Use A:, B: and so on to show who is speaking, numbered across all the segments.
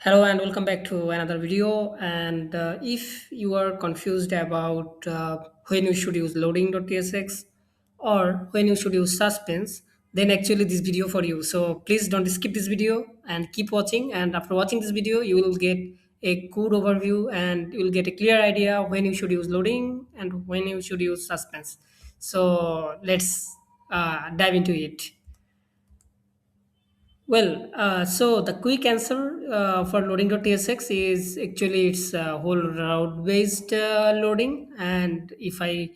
A: Hello and welcome back to another video. And if you are confused about when you should use loading.tsx or when you should use suspense, then actually this video for you. So please don't skip this video and keep watching. And after watching this video, you will get a good overview and you will get a clear idea when you should use loading and when you should use suspense. So let's dive into it. So the quick answer for loading.tsx is actually it's whole route based loading, and if I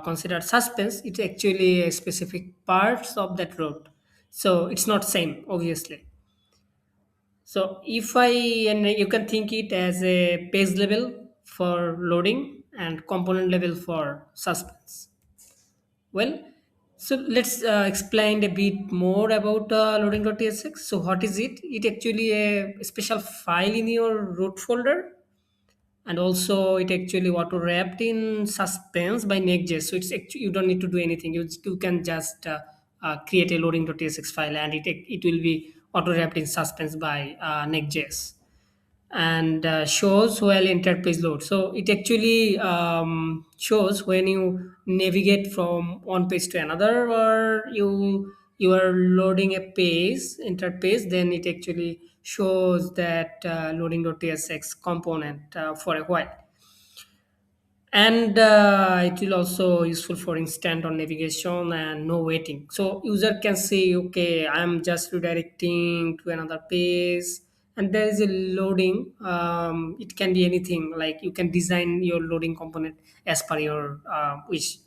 A: consider suspense, it's actually a specific parts of that route. So it's not same, obviously. So if I and you can think it as a page level for loading and component level for suspense. Well, so let's explain a bit more about loading.tsx. So what is it? It actually a special file in your root folder, and also it actually auto wrapped in suspense by nextjs. So it's actually you don't need to do anything. You can just create a loading.tsx file, and it will be auto wrapped in suspense by nextjs and shows while entered page load. So it actually shows when you navigate from one page to another, or you are loading a page, entered page, then it actually shows that loading.tsx component for a while. And it will also useful for instant on navigation and no waiting, so user can say, okay, I'm just redirecting to another page, and there is a loading. It can be anything, like you can design your loading component as per your wish.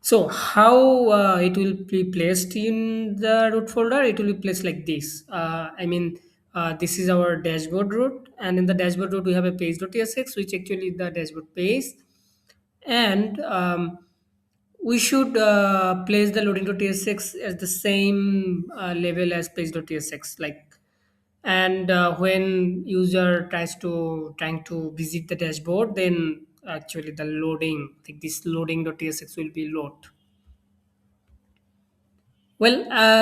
A: So how it will be placed in the root folder? It will be placed like this. This is our dashboard root, and in the dashboard root we have a page.tsx, which actually is the dashboard page, and we should place the loading.tsx as the same level as page.tsx, like. And when user trying to visit the dashboard, then actually the loading, like this loading.tsx will be load.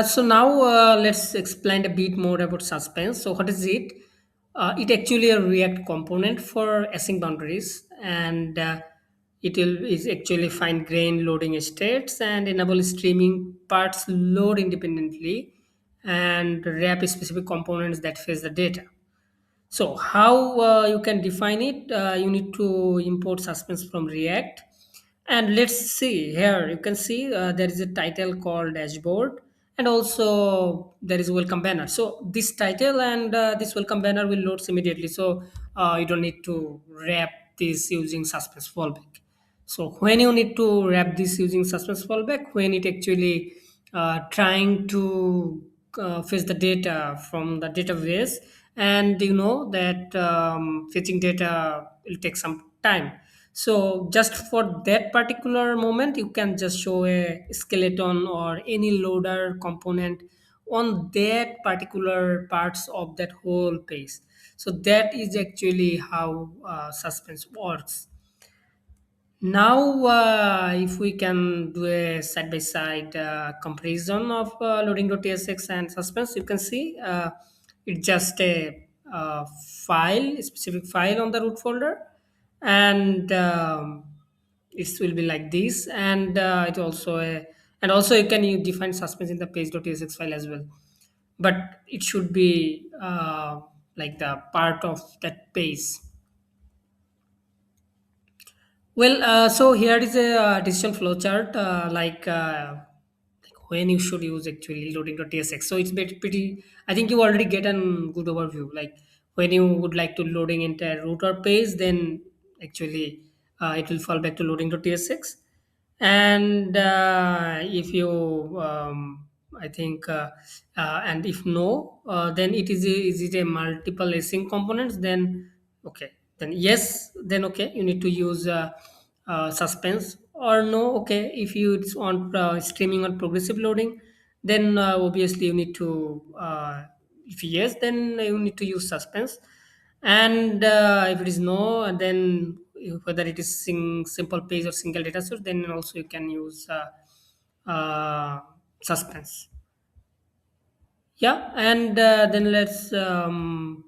A: So now let's explain a bit more about suspense. So what is it? It actually a React component for async boundaries, and it will is actually fine grained loading states and enable streaming parts load independently, and wrap specific components that fetch the data. So how you can define it? You need to import suspense from React, and let's see here. You can see there is a title called dashboard, and also there is welcome banner. So this title and this welcome banner will load immediately. So you don't need to wrap this using suspense fallback. So when you need to wrap this using suspense fallback, when it actually trying to fetch the data from the database, and you know that fetching data will take some time. So just for that particular moment, you can just show a skeleton or any loader component on that particular parts of that whole page. So that is actually how suspense works. Now, if we can do a side-by-side comparison of loading.tsx and suspense, you can see it's just a file, a specific file on the root folder, and it will be like this. And it also and also you can define suspense in the page.tsx file as well, but it should be like the part of that page. So here is a decision flowchart, like when you should use actually loading.tsx. So it's pretty. I think you already get a good overview. Like when you would like to loading entire router page, then actually it will fall back to loading.tsx. And if you, I think, and if no, then is it a multiple async components? Then okay, then yes, then okay, you need to use suspense, or no, okay, if you it's on streaming on progressive loading, then obviously you need to if yes, then you need to use suspense. And if it is no, and then whether it is simple page or single data source, then also you can use suspense. Yeah, and then let's so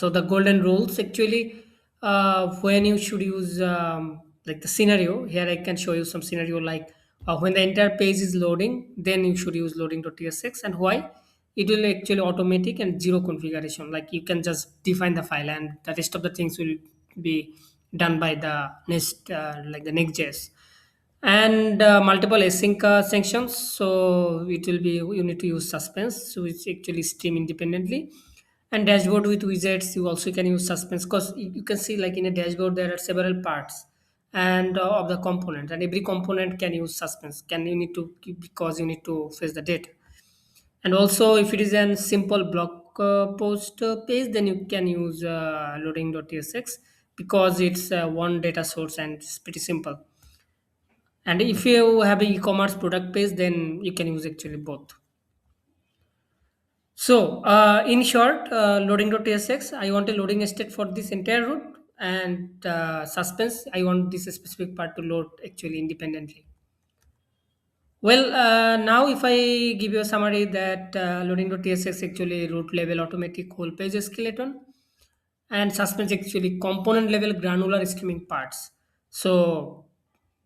A: the golden rules actually, when you should use like the scenario here. I can show you some scenario like when the entire page is loading, then you should use loading.tsx. And why? It will actually automatic and zero configuration, like you can just define the file and the rest of the things will be done by the next like the next.js. And multiple async sections, so it will be, you need to use suspense, so it's actually stream independently. And dashboard with widgets, you also can use suspense, because you can see like in a dashboard there are several parts and of the component, and every component can use suspense, can you need to, because you need to fetch the data. And also if it is a simple block post page, then you can use loading.tsx, because it's one data source and it's pretty simple. And if you have an e-commerce product page, then you can use actually both. So, in short, loading.tsx, I want a loading state for this entire route, and suspense, I want this specific part to load actually independently. Well, now if I give you a summary that loading.tsx actually root level automatic whole page skeleton, and suspense actually component level granular streaming parts. So,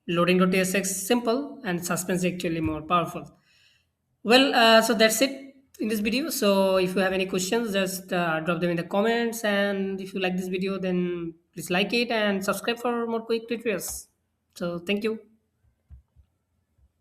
A: loading.tsx simple and suspense actually more powerful. Well, so that's it in this video. So if you have any questions, just drop them in the comments. And if you like this video, then please like it and subscribe for more quick tutorials. So thank you.